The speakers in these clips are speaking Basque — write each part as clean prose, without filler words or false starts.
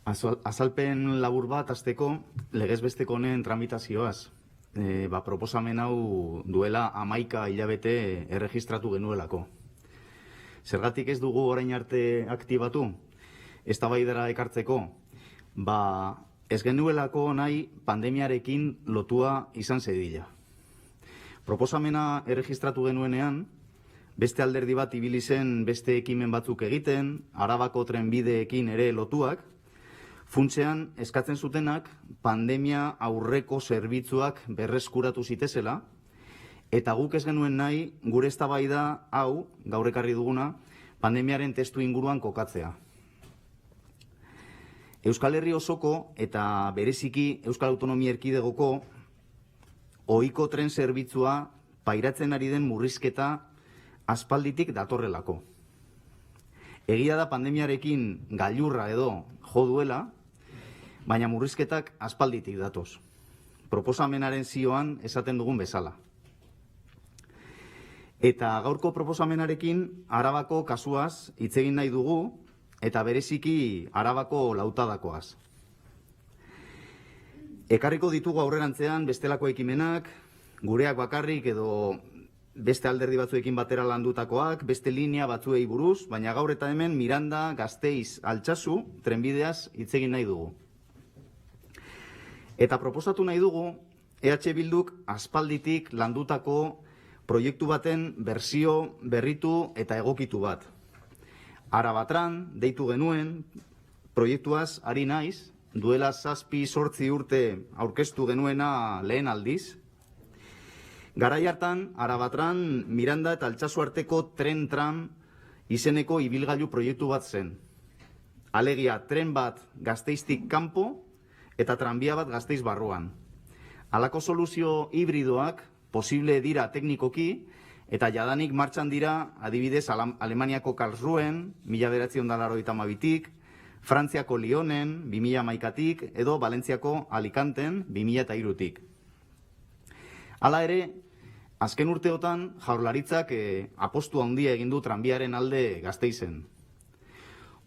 Azalpen labur bat hasteko legez besteko honen tramitazioaz. Proposamen hau duela 11 hilabete erregistratu genuelako. Zergatik ez dugu orain arte aktibatu? Eztabaidara ekartzeko, ez genuelako nahi pandemiarekin lotua izan zedila. Proposamena erregistratu genuenean, beste alderdi bat ibili zen beste ekimen batzuk egiten, Arabako trenbideekin ere lotuak, funtsean eskatzen zutenak pandemia aurreko zerbitzuak berreskuratu zitezela, eta guk ez genuen nahi gure eztabaida hau, gaur ekarri duguna, pandemiaren testu inguruan kokatzea. Euskal Herri osoko eta bereziki Euskal Autonomia Erkidegoko ohiko tren zerbitzua pairatzen ari den murrizketa aspalditik datorrelako. Egia da pandemiarekin gailurra edo jo duela, baina murrizketak aspalditik datoz. Proposamenaren zioan esaten dugun bezala. Eta gaurko proposamenarekin Arabako kasuaz hitz egin nahi dugu, eta bereziki Arabako lautadakoaz. Ekarriko ditugu aurrerantzean bestelako ekimenak, gureak bakarrik edo beste alderdi batzuekin batera landutakoak, beste linea batzuei buruz, baina gaur eta hemen Miranda, Gasteiz, Altsasu trenbideaz hitz egin nahi dugu. Eta proposatu nahi dugu EH Bilduk aspalditik landutako proiektu baten berzio berritu eta egokitu bat. Arabatran deitu genuen proiektuaz ari naiz, duela 7-8 urte aurkeztu genuena lehen aldiz. Garai hartan, Arabatran, Miranda eta Altsasu arteko tren tram izeneko ibilgailu proiektu bat zen. Alegia, tren bat Gasteiztik kanpo eta tranbia bat Gasteiz barruan. Halako soluzio hibridoak posible dira teknikoki eta jadanik martxan dira adibidez Alemaniako Karlsruen 1982tik, Frantziako Lyonen 2011tik edo Valentziako Alicanten 2003tik. Hala ere, azken urteotan Jaurlaritzak apostu handia egin du tranbiaren alde Gasteizen.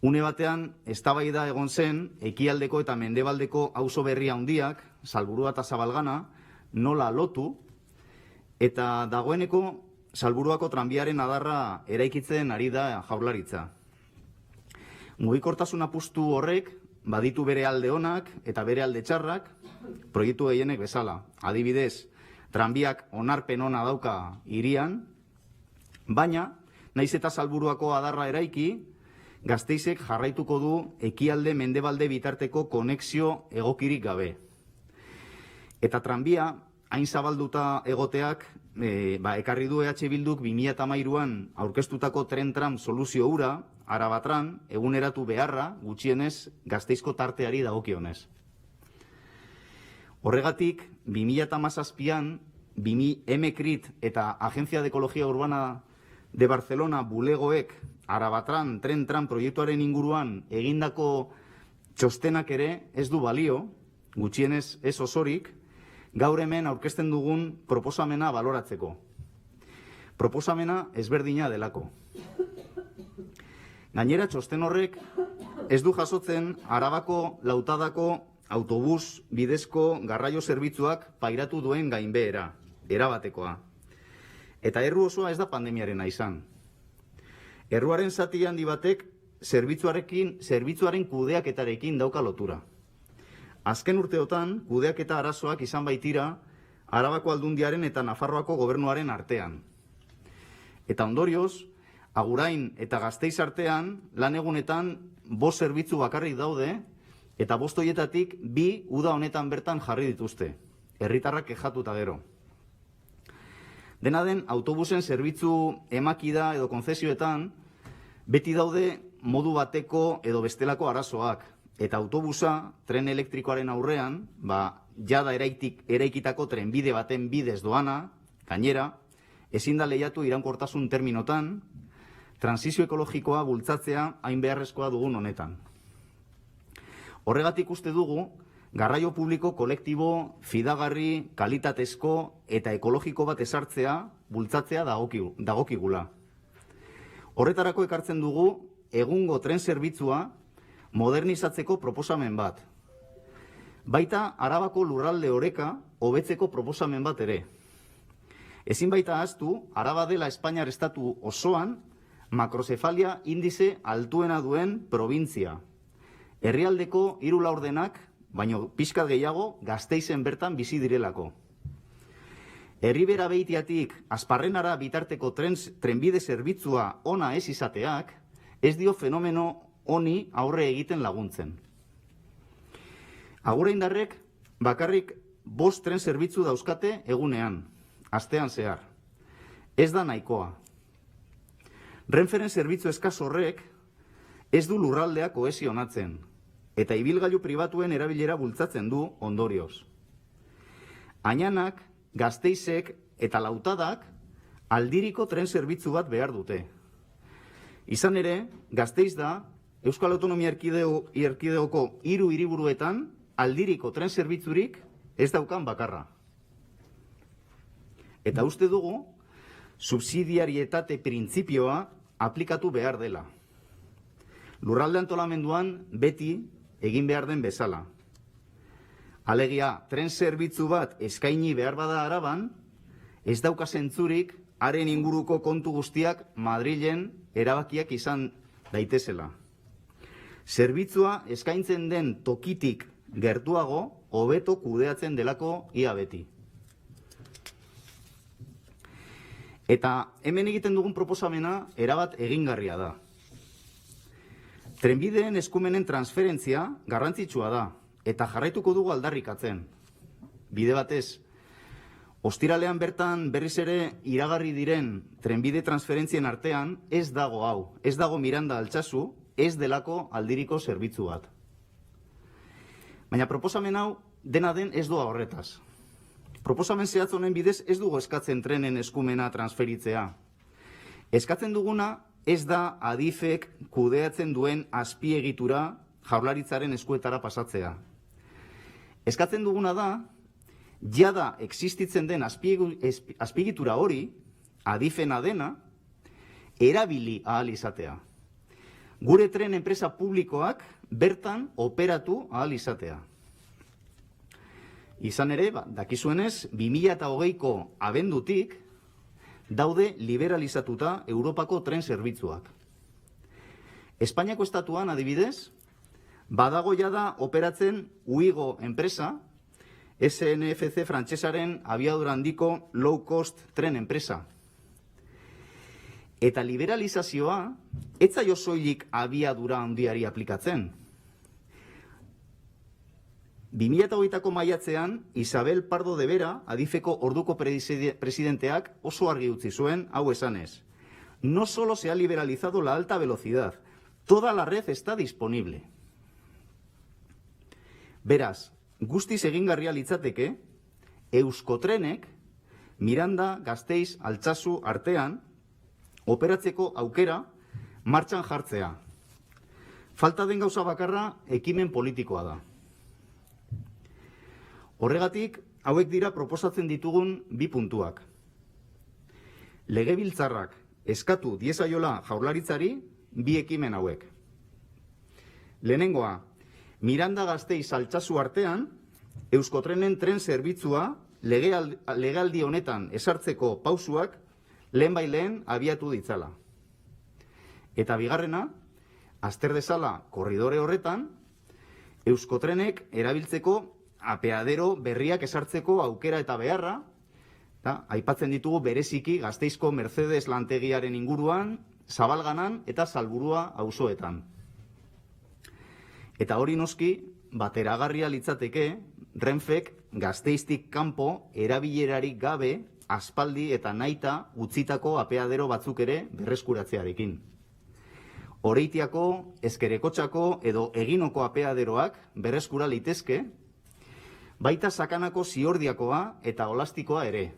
Une batean, eztabaida egon zen, ekialdeko eta mendebaldeko auzo berri handiak, Salburua eta Zabalgana, nola lotu, eta dagoeneko Salburuako tranbiaren adarra eraikitzen ari da Jaurlaritza. Mugikortasun apustu horrek baditu bere alde onak eta bere alde txarrak, proiektu gehienek bezala. Adibidez, tranbiak onarpen ona dauka hirian, baina, naiz eta Salburuako adarra eraiki, Gasteizek jarraituko du ekialde mendebalde bitarteko konexio egokirik gabe. Eta tranbia, hain zabalduta egoteak, ekarri du EH Bilduk 2013an aurkeztutako tren tram soluzio hura, Arabatran, eguneratu beharra, gutxienez, Gasteizko tarteari dagokionez. Horregatik, 2017an, EMECRIT eta Agencia de Ecología Urbana de Barcelona bulegoek Arabatran tren tram proiektuaren inguruan egindako txostenak ere ez du balio, gutxienez ez osorik, gaur hemen aurkezten dugun proposamena baloratzeko. Proposamena ezberdina delako. Gainera txosten horrek ez du jasotzen Arabako lautadako autobus bidezko garraio zerbitzuak pairatu duen gainbehera, erabatekoa. Eta erru osoa ez da pandemiarena izan. Erruaren zati handi batek zerbitzuaren kudeaketarekin dauka lotura. Azken urteotan, kudeaketa arazoak izan baitira Arabako Aldundiaren eta Nafarroako gobernuaren artean. Eta ondorioz, Agurain eta Gasteiz artean, lan egunetan 5 zerbitzu bakarrik daude, eta 5 horietatik 2 uda honetan bertan jarri dituzte. Herritarrak kexatuta gero. Dena den, autobusen zerbitzu emakida edo konzesioetan, beti daude modu bateko edo bestelako arazoak. Eta autobusa, tren elektrikoaren aurrean, jada eraikitako trenbide baten bidez doana, gainera, ezin da lehiatu iraunkortasun terminotan, transizio ekologikoa bultzatzea hain beharrezkoa dugun honetan. Horregatik uste dugu, garraio publiko kolektibo, fidagarri, kalitatezko eta ekologiko bat ezartzea, bultzatzea dagokigula. Horretarako ekartzen dugu, egungo tren zerbitzua modernizatzeko proposamen bat. Baita Arabako lurralde oreka hobetzeko proposamen bat ere. Ezin baita ahaztu, Araba dela Espainiar estatu osoan makrozefalia indize altuena duen probintzia. Herrialdeko 3 laurdenak, baino pixkat gehiago, Gasteizen bertan bizi direlako. Herribera Beitiatik Asparrenara bitarteko trenbide zerbitzua ona ez izateak, ez dio fenomeno honi aurre egiten laguntzen. Aguraindarrek bakarrik 5 tren zerbitzu dauzkate egunean, astean zehar. Ez da nahikoa. Renferen zerbitzu eskas horrek ez du lurraldea kohesionatzen, eta ibilgailu pribatuen erabilera bultzatzen du ondorioz. Ainanak, Gasteizek eta Lautadak aldiriko tren zerbitzu bat behar dute. Izan ere, Gasteiz da Euskal Autonomia Erkidegoko 3 hiriburuetan aldiriko tren zerbitzurik ez daukan bakarra. Eta uste dugu, subsidiarietate printzipioa aplikatu behar dela. Lurralde antolamenduan beti egin behar den bezala. Alegia, tren zerbitzu bat eskaini behar bada Araban, ez dauka zentzurik haren inguruko kontu guztiak Madrilen erabakiak izan daitezela. Zerbitzua eskaintzen den tokitik gertuago, hobeto kudeatzen delako ia beti. Eta hemen egiten dugun proposamena erabat egingarria da. Trenbideen eskumenen transferentzia garrantzitsua da, eta jarraituko dugu aldarrikatzen. Bide batez, ostiralean bertan berriz ere iragarri diren trenbide transferentzien artean ez dago hau, ez dago Miranda Altsasu, ez delako aldiriko zerbitzu bat. Baina proposamen hau dena den ez doa horretaz. Proposamen zehatz honen bidez ez dugu eskatzen trenen eskumena transferitzea. Eskatzen duguna ez da Adifek kudeatzen duen azpiegitura Jaurlaritzaren eskuetara pasatzea. Eskatzen duguna da, jada existitzen den azpiegitura hori, Adifena dena, erabili ahal izatea. Gure tren enpresa publikoak bertan operatu ahal izatea. Izan ere, dakizuenez, 2020ko abendutik daude liberalizatuta Europako tren zerbitzuak. Espainiako estatuan, adibidez, badago jada operatzen Uigo enpresa, SNFC frantsesaren abiadura handiko low cost tren enpresa. Eta liberalizazioa ez zaio soilik abiadura handiari aplikatzen. 2008ko maiatzean, Isabel Pardo de Vera, Adifeko orduko presidenteak oso argi utzi zuen, hau esanez. No solo se ha liberalizado la alta velocidad, toda la red está disponible. Beraz, guztiz egingarria litzateke, Euskotrenek, Miranda, Gasteiz, Altsasu artean, operatzeko aukera martxan jartzea. Falta den gauza bakarra ekimen politikoa da. Horregatik, hauek dira proposatzen ditugun 2 puntuak. Legebiltzarrak eskatu diezaiola Jaurlaritzari 2 ekimen hauek. Lehenengoa, Miranda Gasteiz Altsasu artean, Euskotrenen tren zerbitzua legealdi honetan ezartzeko pausuak lehenbaileen abiatu ditzala. Eta bigarrena, azter dezala korridore horretan, Euskotrenek erabiltzeko apeadero berriak ezartzeko aukera eta beharra, aipatzen ditugu bereziki Gasteizko Mercedes lantegiaren inguruan, Zabalganan eta Salburua auzoetan. Eta hori noski, bateragarria litzateke, Renfek Gasteiztik kanpo erabilerarik gabe aspaldi eta nahita utzitako apeadero batzuk ere berreskuratzearekin. Oreitiako, Ezkerekotxako edo Eginoko apeaderoak berreskura litezke, baita Sakanako Ziordiakoa eta Olastikoa ere.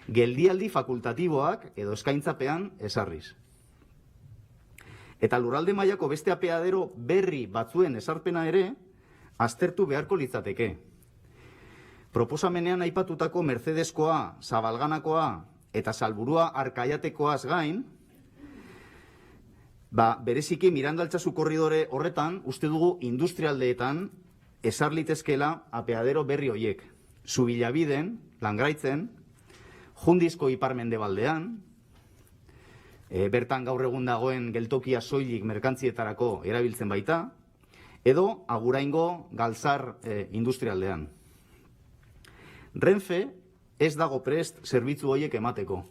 Geldialdi fakultatiboak edo eskaintzapean ezarriz. Eta lurralde mailako beste apeadero berri batzuen ezarpena ere aztertu beharko litzateke. Proposamenean aipatutako Mercedeskoa, Zabalganakoa eta Salburua Arkaiatekoaz gain, Bereziki Miranda Altsasu korridore horretan, uste dugu industrialdeetan ezar litezkela apeadero berri hoiek. Zubilabiden, Langraitzen, Jundizko ipar-mendebaldean, bertan gaur egun dagoen geltokia soilik merkantzietarako erabiltzen baita, edo Aguraingo Galtzar industrialdean. Renfe ez dago prest zerbitzu horiek emateko.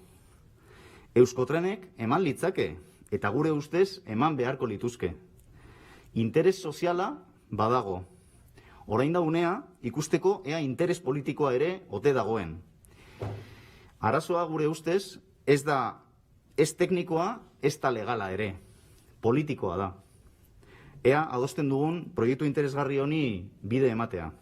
Euskotrenek eman litzake, eta gure ustez eman beharko lituzke. Interes soziala badago. Orain da unea ikusteko ea interes politikoa ere ote dagoen. Arazoa gure ustez ez da ez teknikoa, ez da legala ere. Politikoa da. Ea adosten dugun proiektu interesgarri honi bide ematea.